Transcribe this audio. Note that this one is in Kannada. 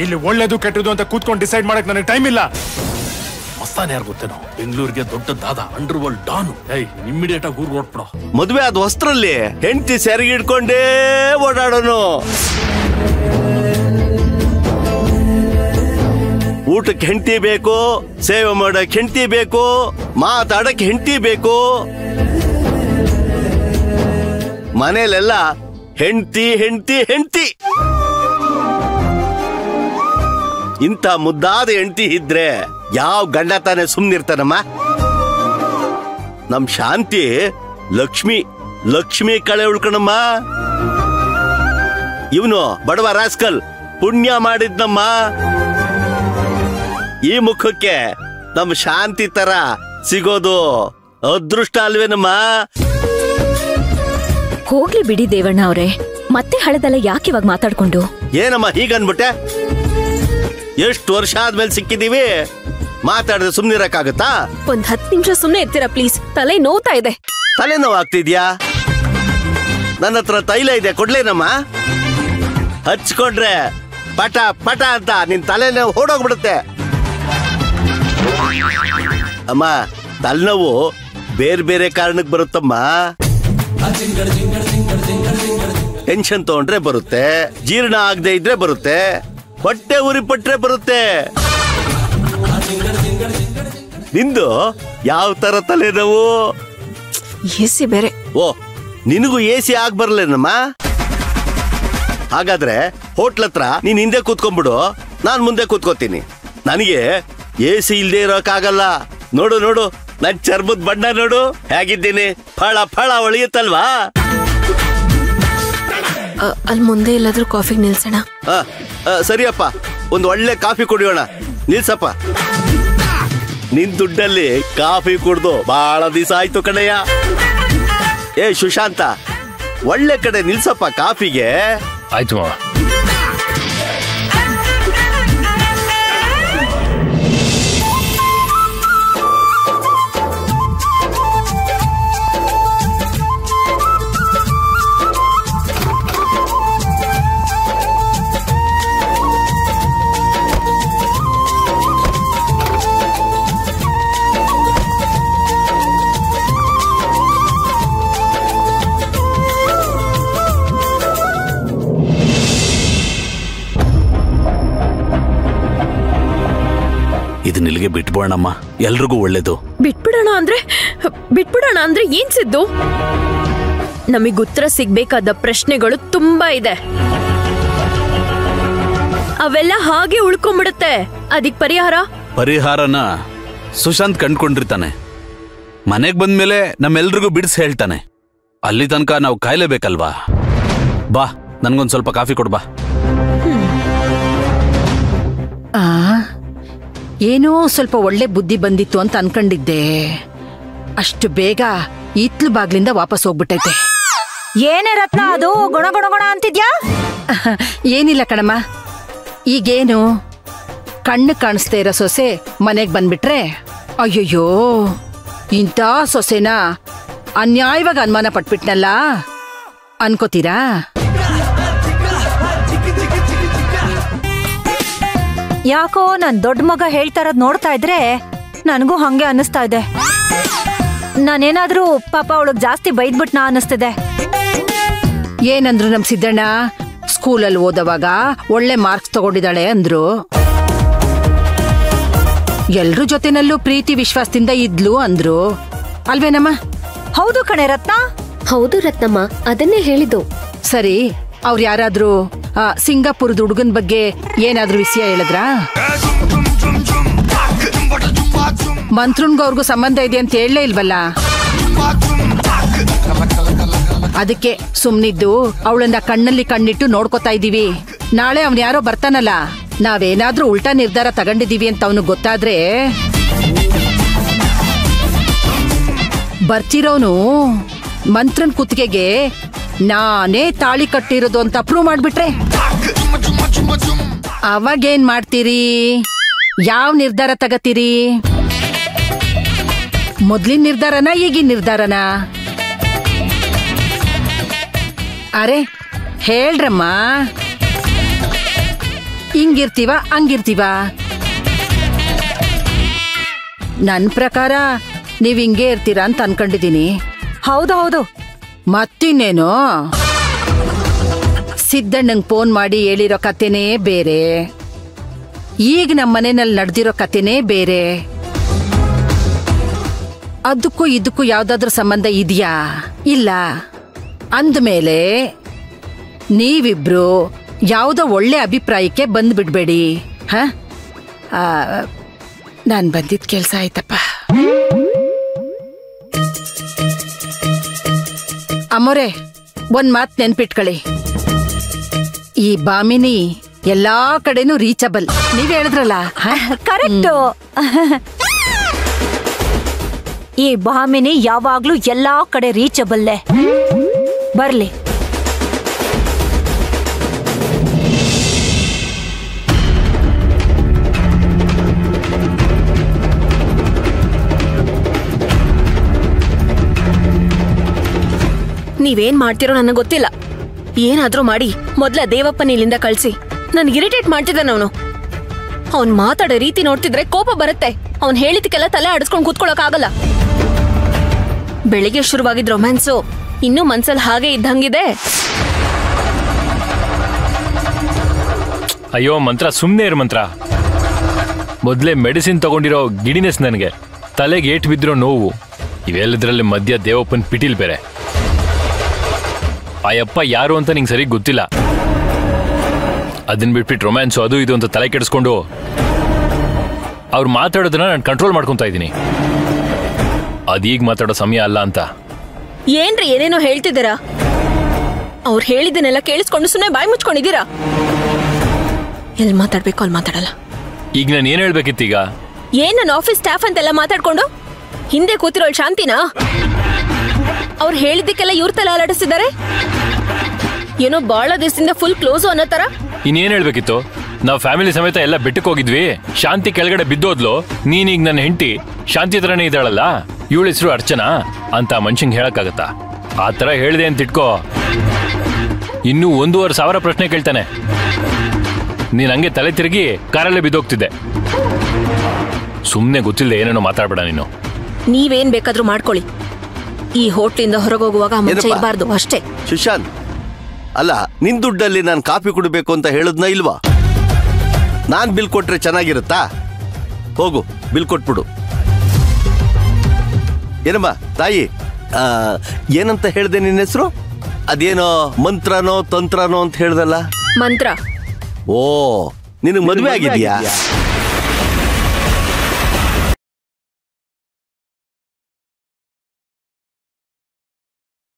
ಇಲ್ಲಿ ಒಳ್ಳೇದು ಕೆಟ್ಟದು ಅಂತ ಕೂತ್ಕೊಂಡು ಡಿಸೈಡ್ ಮಾಡಕ್ ನನಗೆ ಟೈಮ್ ಇಲ್ಲ. ಮಸ್ತಾನ್ ಯಾರು ಗೊತ್ತೇನೋ, ಬೆಂಗಳೂರಿಗೆ ದೊಡ್ಡದಾದ ಅಂಡರ್ ವರ್ಲ್ಡ್ ಡಾನು. ಇಮ್ಮಿಡಿಯೇಟ್ ಆಗಿ ಊರ್ಗ್ ಹೊರಟ್ಬಿಡೋ. ಮದುವೆ ಆದ ವಸ್ತ್ರಲ್ಲಿ ಹೆಂಡತಿ ಸೆರಗಿ ಹಿಡ್ಕೊಂಡೇ ಓಡಾಡೋನು. ಊಟಕ್ಕೆ ಹೆಂಡತಿ ಬೇಕು, ಸೇವೆ ಮಾಡಕ್ ಹೆಂಡತಿ ಬೇಕು, ಮಾತಾಡಕ್ ಹೆಂಡತಿ ಬೇಕು. ಮನೇಲೆಲ್ಲ ಹೆಂಡತಿ ಹೆಂಡತಿ ಹೆಂಡತಿ. ಇಂಥ ಮುದ್ದಾದ ಹೆಂಡತಿ ಇದ್ರೆ ಯಾವ ಗಂಡ ತಾನೆ ಸುಮ್ನಿರ್ತಾನಮ್ಮ? ನಮ್ ಶಾಂತಿ ಲಕ್ಷ್ಮಿ ಲಕ್ಷ್ಮಿ ಕಳೆ ಉಳ್ಕಣಮ್ಮ. ಇವನು ಬಡವ ರಾಸ್ಕಲ್ ಪುಣ್ಯ ಮಾಡಿದ್ನಮ್ಮ. ಈ ಮುಖಕ್ಕೆ ನಮ್ ಶಾಂತಿ ತರ ಸಿಗೋದು ಅದೃಷ್ಟ ಅಲ್ವೇನಮ್ಮ? ಹೋಗ್ಲಿ ಬಿಡಿ ದೇವಣ್ಣ ಅವ್ರೆ, ಮತ್ತೆ ಹಳೆದಲ್ಲ ಯಾಕೆ ಇವಾಗ ಮಾತಾಡ್ಕೊಂಡು? ಏನಮ್ಮ ಹೀಗನ್ಬಿಟ್ಟೆ? ಎಷ್ಟು ವರ್ಷ ಆದ್ಮೇಲೆ ಸಿಕ್ಕಿದೀವಿ, ಮಾತಾಡಿದ್ರೆ ಸುಮ್ನಿರಕ್ಕಾಗತ್ತಾ? ಒಂದ್ 10 ನಿಮಿಷ ಸುಮ್ನೆ ಇರ್ತೀರಾ ಪ್ಲೀಸ್? ತಲೆ ನೋವ್ತಾ ಇದೆ. ತಲೆ ನೋವು ಆಗ್ತಿದ್ಯಾ? ನನ್ನ ಹತ್ರ ತೈಲ ಇದೆ, ಕೊಡ್ಲೇನಮ್ಮ? ಹಚ್ಕೊಂಡ್ರೆ ಪಟ ಪಟ ಅಂತ ನಿನ್ ತಲೆನೋವು ಓಡೋಗ್ಬಿಡುತ್ತೆ. ಅಮ್ಮ, ತಲೆನೋವು ಬೇರೆ ಬೇರೆ ಕಾರಣಕ್ಕೆ ಬರುತ್ತಮ್ಮ. ಟೆನ್ಷನ್ ತಗೊಂಡ್ರೆ ಬರುತ್ತೆ, ಜೀರ್ಣ ಆಗದೆ ಇದ್ರೆ ಬರುತ್ತೆ, ಹೊಟ್ಟೆ ಉರಿ ಪಟ್ರೆ ಬರುತ್ತೆ. ನಿಂದು ಯಾವ ತರ ತಲೆನೋವು? ಎಸಿ ಬೇರೆ. ಓ, ನಿನಗೂ ಎಸಿ ಆಗ್ ಬರ್ಲೇನಮ್ಮ? ಹಾಗಾದ್ರೆ ಹೋಟ್ಲ್ ಹತ್ರ ನೀನ್ ಹಿಂದೆ ಕೂತ್ಕೊಂಡ್ಬಿಡು, ನಾನ್ ಮುಂದೆ ಕೂತ್ಕೋತೀನಿ. ನನಗೆ ಎಸಿ ಇಲ್ದೇ ಇರೋಕ್ಕಾಗಲ್ಲ. ನೋಡು ನೋಡು, ನನ್ ಚರ್ಮದ ಬಣ್ಣ ನೋಡು ಹೇಗಿದ್ದೀನಿ, ಫಳ ಫಳ ಒಳಿಯುತ್ತಲ್ವಾ? ಅಲ್ಲಿ ಮುಂದೆ ಎಲ್ಲಾದ್ರೂ ಕಾಫಿ ನಿಲ್ಸೋಣ? ಸರಿಯಪ್ಪ, ಒಂದು ಒಳ್ಳೆ ಕಾಫಿ ಕುಡಿಯೋಣ. ನಿಲ್ಸಪ್ಪ. ನಿನ್ ದುಡ್ಡಲ್ಲಿ ಕಾಫಿ ಕುಡ್ದು ಬಹಳ ದಿವಸ ಆಯ್ತು ಕಣಯ್ಯ. ಏ ಸುಶಾಂತ, ಒಳ್ಳೆ ಕಡೆ ನಿಲ್ಸಪ್ಪ ಕಾಫಿಗೆ. ಆಯ್ತು ಮಾವ. ಇದನ್ನ ಇಲ್ಲಿಗೆ ಬಿಟ್ಬಿಡೋಣಮ್ಮ, ಎಲ್ರಿಗೂ ಒಳ್ಳೇದು. ಬಿಟ್ಬಿಡೋಣ ಅಂದ್ರೆ ಏನ್ ಸಿದ್ದು? ನಮಗ್ ಉತ್ತರ ಸಿಗ್ಬೇಕಾದ ಪ್ರಶ್ನೆಗಳು ತುಂಬಾ ಇದೆ. ಅವೆಲ್ಲ ಹಾಗೆ ಉಳ್ಕೊಂಡ್ಬಿಡುತ್ತೆ. ಅದಕ್ ಪರಿಹಾರನ ಸುಶಾಂತ್ ಕಂಡ್ಕೊಂಡಿರ್ತಾನೆ. ಮನೆಗ್ ಬಂದ್ಮೇಲೆ ನಮ್ಮೆಲ್ರಿಗೂ ಬಿಡಿಸಿ ಹೇಳ್ತಾನೆ. ಅಲ್ಲಿ ತನಕ ನಾವು ಕಾಯ್ಲೇಬೇಕಲ್ವಾ? ಬಾ, ನನ್ಗೊಂದ್ ಸ್ವಲ್ಪ ಕಾಫಿ ಕೊಡ್ಬಾ. ಏನೋ ಸ್ವಲ್ಪ ಒಳ್ಳೆ ಬುದ್ಧಿ ಬಂದಿತ್ತು ಅಂತ ಅನ್ಕೊಂಡಿದ್ದೆ. ಅಷ್ಟು ಬೇಗ ಇತ್ಲು ಬಾಗ್ಲಿಂದ ವಾಪಸ್ ಹೋಗ್ಬಿಟ್ಟೈತೆ. ಏನೇ ರತ್ನ ಅದು ಗುಣ ಗುಣ ಗುಣ ಅಂತಿದ್ಯಾ? ಏನಿಲ್ಲ ಕಣಮ್ಮ. ಈಗೇನು ಕಣ್ಣು ಕಾಣಿಸ್ತಾ ಇರೋ ಸೊಸೆ ಮನೆಗ್ ಬಂದ್ಬಿಟ್ರೆ ಅಯ್ಯಯ್ಯೋ ಇಂಥ ಸೊಸೆನ ಅನ್ಯಾಯವಾಗಿ ಅನುಮಾನ ಪಟ್ಬಿಟ್ನಲ್ಲ ಅನ್ಕೋತೀರಾ? ಯಾಕೋ ನನ್ ದೊಡ್ಡ ಮಗ ಹೇಳ್ತಾ ಇರೋದ್ ನೋಡ್ತಾ ಇದ್ರೆ ನನಗೂ ಹಂಗೆ ಅನ್ನಿಸ್ತಾ ಇದೆ. ನಾನೇನಾದ್ರೂ ಪಾಪ ಅವಳಗ್ ಜಾಸ್ತಿ ಬೈದ್ಬಿಟ್ನಾ ಅನ್ನಿಸ್ತಿದೆ. ಏನಂದ್ರು ನಮ್ ಸಿದ್ದಣ್ಣ? ಸ್ಕೂಲಲ್ಲಿ ಓದವಾಗ ಒಳ್ಳೆ ಮಾರ್ಕ್ಸ್ ತಗೊಂಡಿದ್ದಾಳೆ ಅಂದ್ರು. ಎಲ್ರ ಜೊತೆನಲ್ಲೂ ಪ್ರೀತಿ ವಿಶ್ವಾಸದಿಂದ ಇದ್ಲು ಅಂದ್ರು ಅಲ್ವೇನಮ್ಮ? ಹೌದು ಕಣೆ ರತ್ನ. ಹೌದು ರತ್ನಮ್ಮ, ಅದನ್ನೇ ಹೇಳಿದ್ದು. ಸರಿ, ಅವ್ರು ಯಾರಾದ್ರೂ ಸಿಂಗಾಪುರದ ಹುಡುಗನ್ ಬಗ್ಗೆ ಏನಾದ್ರೂ ವಿಷಯ ಹೇಳಿದ್ರ? ಮಂತ್ರನ್ಗೂ ಅವ್ರಿಗೂ ಸಂಬಂಧ ಇದೆ ಅಂತ ಹೇಳಲೇ ಇಲ್ವಲ್ಲ. ಅದಕ್ಕೆ ಸುಮ್ನಿದ್ದು ಅವಳನ್ನ ಕಣ್ಣಲ್ಲಿ ಕಣ್ಣಿಟ್ಟು ನೋಡ್ಕೊತಾ ಇದೀವಿ. ನಾಳೆ ಅವ್ನ್ ಯಾರೋ ಬರ್ತಾನಲ್ಲ, ನಾವೇನಾದ್ರೂ ಉಲ್ಟಾ ನಿರ್ಧಾರ ತಗೊಂಡಿದೀವಿ ಅಂತ ಅವನು ಗೊತ್ತಾದ್ರೆ ಬರ್ತಿರೋನು ಮಂತ್ರನ್ ಕುತ್ತಿಗೆಗೆ ನಾನೇ ತಾಳಿ ಕಟ್ಟಿರೋದು ಅಂತ ಪ್ರೂವ್ ಮಾಡ್ಬಿಟ್ರೆ ಅವಾಗೇನ್ ಮಾಡ್ತೀರಿ? ಯಾವ ನಿರ್ಧಾರ ತಗತೀರಿ? ಮೊದ್ಲಿನ ನಿರ್ಧಾರನ ಈಗಿನ ನಿರ್ಧಾರನ? ಅರೆ ಹೇಳ್ರಮ್ಮ. ಹಿಂಗಿರ್ತೀವ ಹಂಗಿರ್ತೀವ? ನನ್ ಪ್ರಕಾರ ನೀವ್ ಹಿಂಗೇ ಇರ್ತೀರಾ ಅಂತ ಅನ್ಕೊಂಡಿದೀನಿ. ಹೌದು ಹೌದು. ಮತ್ತಿನ್ನೇನು, ಸಿದ್ದಣ್ಣಂಗ್ ಫೋನ್ ಮಾಡಿ ಹೇಳಿರೋ ಕತೆನೇ ಬೇರೆ, ಈಗ ನಮ್ಮ ಮನೆಯಲ್ಲಿ ನಡೆದಿರೋ ಕತೆನೇ ಬೇರೆ. ಅದಕ್ಕೂ ಇದಕ್ಕೂ ಯಾವ್ದಾದ್ರೂ ಸಂಬಂಧ ಇದೆಯಾ? ಇಲ್ಲ. ಅಂದ್ಮೇಲೆ ನೀವಿಬ್ರು ಯಾವುದೋ ಒಳ್ಳೆ ಅಭಿಪ್ರಾಯಕ್ಕೆ ಬಂದ್ಬಿಡ್ಬೇಡಿ. ಹ, ನಾನ್ ಬಂದಿದ್ ಕೆಲ್ಸ ಆಯ್ತಪ್ಪ. ಅಮ್ಮೋರೆ, ಒಂದ್ ಮಾತ್ ನೆನ್ಪಿಟ್ಕೊಳ್ಳಿ, ಈ ಬಾಮಿನಿ ಎಲ್ಲಾ ಕಡೆನೂ ರೀಚಬಲ್. ನೀವ್ ಹೇಳಿದ್ರಲ್ಲ, ಕರೆಕ್ಟು. ಈ ಭಾಮಿನಿ ಯಾವಾಗ್ಲೂ ಎಲ್ಲಾ ಕಡೆ ರೀಚಬಲ್ಲೆ. ಬರ್ಲಿ. ನೀವೇನ್ ಮಾಡ್ತಿರೋ ನನಗೆ ಗೊತ್ತಿಲ್ಲ. ಏನಾದ್ರೂ ಮಾಡಿ ಮೊದ್ಲ ದೇವಪ್ಪನ ಇಲ್ಲಿಂದ ಕಳ್ಸಿ. ನನ್ಗೆ ಇರಿಟೇಟ್ ಮಾಡ್ತಿದ್ದಾನ ಅವನು. ಅವ್ನ್ ಮಾತಾಡೋ ರೀತಿ ನೋಡ್ತಿದ್ರೆ ಕೋಪ ಬರುತ್ತೆ. ಅವ್ನ್ ಹೇಳಿದಕ್ಕೆಲ್ಲ ತಲೆ ಆಡಿಸ್ಕೊಂಡು ಕೂತ್ಕೊಳಕ್ ಆಗಲ್ಲ. ಬೆಳಿಗ್ಗೆ ಶುರುವಾಗಿದ್ ರೊಮ್ಯಾನ್ಸು ಇನ್ನೂ ಮನ್ಸಲ್ಲಿ ಹಾಗೆ ಇದ್ದಂಗಿದೆ. ಅಯ್ಯೋ ಮಂತ್ರ, ಸುಮ್ನೆ ಇರು ಮಂತ್ರ. ಮೊದ್ಲೇ ಮೆಡಿಸಿನ್ ತಗೊಂಡಿರೋ ಗಿಡಿನೆಸ್ ನನಗೆ. ತಲೆಗೆ ಏಟ್ ಬಿದ್ದಿರೋ ನೋವು. ಇವೆಲ್ಲದ್ರಲ್ಲಿ ಮಧ್ಯ ದೇವಪ್ಪನ್ ಪಿಟೀಲ್ ಬೇರೆ. ಆಯಪ್ಪ ಯಾರು ಅಂತ ನಿಂಗೆ ಸರಿ ಗೊತ್ತಿಲ್ಲ. ಅದನ್ನ ಬಿಟ್ಬಿಟ್ಟು ರೊಮ್ಯಾನ್ಸು ಅದು ಇದು ಅಂತ ತಲೆ ಕೆಡಿಸ್ಕೊಂಡು ಅವ್ರು ಮಾತಾಡೋದನ್ನ ನಾನು ಕಂಟ್ರೋಲ್ ಮಾಡ್ಕೊಂತ ಇದ್ದೀನಿ. ಅದೀಗ ಮಾತಾಡೋ ಸಮಯ ಅಲ್ಲ ಅಂತ. ಏನ್ರಿ ಏನೇನೋ ಹೇಳ್ತಿದ್ದೀರಾ? ಅವ್ರು ಹೇಳಿದ್ದನ್ನೆಲ್ಲ ಕೇಳಿಸ್ಕೊಂಡು ಸುಮ್ಮನೆ ಬಾಯಿ ಮುಚ್ಕೊಂಡಿದ್ದೀರಾ? ಎಲ್ಲಿ ಮಾತಾಡ್ಬೇಕು ಅಲ್ಲಿ ಮಾತಾಡಲ್ಲ. ಈಗ ನಾನು ಏನ್ ಹೇಳ್ಬೇಕಿತ್ತೀಗ? ಏನ್ ನನ್ನ ಆಫೀಸ್ ಸ್ಟಾಫ್ ಅಂತೆಲ್ಲ ಮಾತಾಡ್ಕೊಂಡು ಹಿಂದೆ ಕೂತಿರೋ ಶಾಂತಿನಾ? ಅವ್ರು ಹೇಳಿದ್ದಕ್ಕೆಲ್ಲ ಇವ್ರ ತಲೆ ಅಲಾಡಿಸಿದ್ದಾರೆ. ಏನೋ ಬಹಳ ದಿವಸದಿಂದ ಫುಲ್ ಕ್ಲೋಸು ಅನ್ನೋ ತರ. ಇನ್ನೇನ್ ಹೇಳ್ಬೇಕಿತ್ತು? ನಾವು ಫ್ಯಾಮಿಲಿ ಸಮೇತ ಎಲ್ಲ ಬೆಟ್ಟಕ್ಕೆ ಹೋಗಿದ್ವಿ. ಶಾಂತಿ ಕೆಳಗಡೆ ಬಿದ್ದೋದ್ಲು. ನೀನೀಗ ನನ್ನ ಹೆಂಡತಿ ಶಾಂತಿ ತರನೇ ಇದ್ದಾಳಲ್ಲ, ಇವಳ ಹೆಸರು ಅರ್ಚನಾ ಅಂತ ಮನುಷ್ಯಂಗೆ ಹೇಳಕ್ಕಾಗತ್ತಾ? ಆ ತರ ಹೇಳಿದೆ ಅಂತ ಇಟ್ಕೋ, ಇನ್ನೂ 1,500,000 ಪ್ರಶ್ನೆ ಕೇಳ್ತಾನೆ. ನೀನ್ ಹಂಗೆ ತಲೆ ತಿರುಗಿ ಕಾರಲ್ಲೇ ಬಿದ್ದೋಗ್ತಿದ್ದೆ. ಸುಮ್ನೆ ಗೊತ್ತಿಲ್ಲದೆ ಏನೇನೋ ಮಾತಾಡ್ಬೇಡ ನೀನು. ನೀವೇನ್ ಬೇಕಾದ್ರೂ ಮಾಡ್ಕೊಳ್ಳಿ. ಈ ಹೋಟ್ಲಿಂದ ಹೊರಗೋಗುವಾಗ ಮುಂಚೆ ಇರಬಾರ್ದು ಅಷ್ಟೇ. ಸುಶಾಂತ್, ಅಲ್ಲ, ನಿನ್ ದುಡ್ಡಲ್ಲಿ ನಾನು ಕಾಫಿ ಕುಡಿಬೇಕು ಅಂತ ಹೇಳದ್ನ ಇಲ್ವಾ? ನಾನ್ ಬಿಲ್ ಕೊಟ್ರೆ ಚೆನ್ನಾಗಿರುತ್ತಾ? ಹೋಗು, ಬಿಲ್ ಕೊಟ್ಬಿಡು. ಏನಮ್ಮ ತಾಯಿ, ಏನಂತ ಹೇಳ್ದೆ ನಿನ್ನ ಹೆಸರು? ಅದೇನೋ ಮಂತ್ರನೋ ತಂತ್ರನೋ ಅಂತ ಹೇಳ್ದಲ್ಲ? ಮಂತ್ರ. ಓ, ನಿನಗೆ ಮದುವೆ ಆಗಿದ್ಯಾ?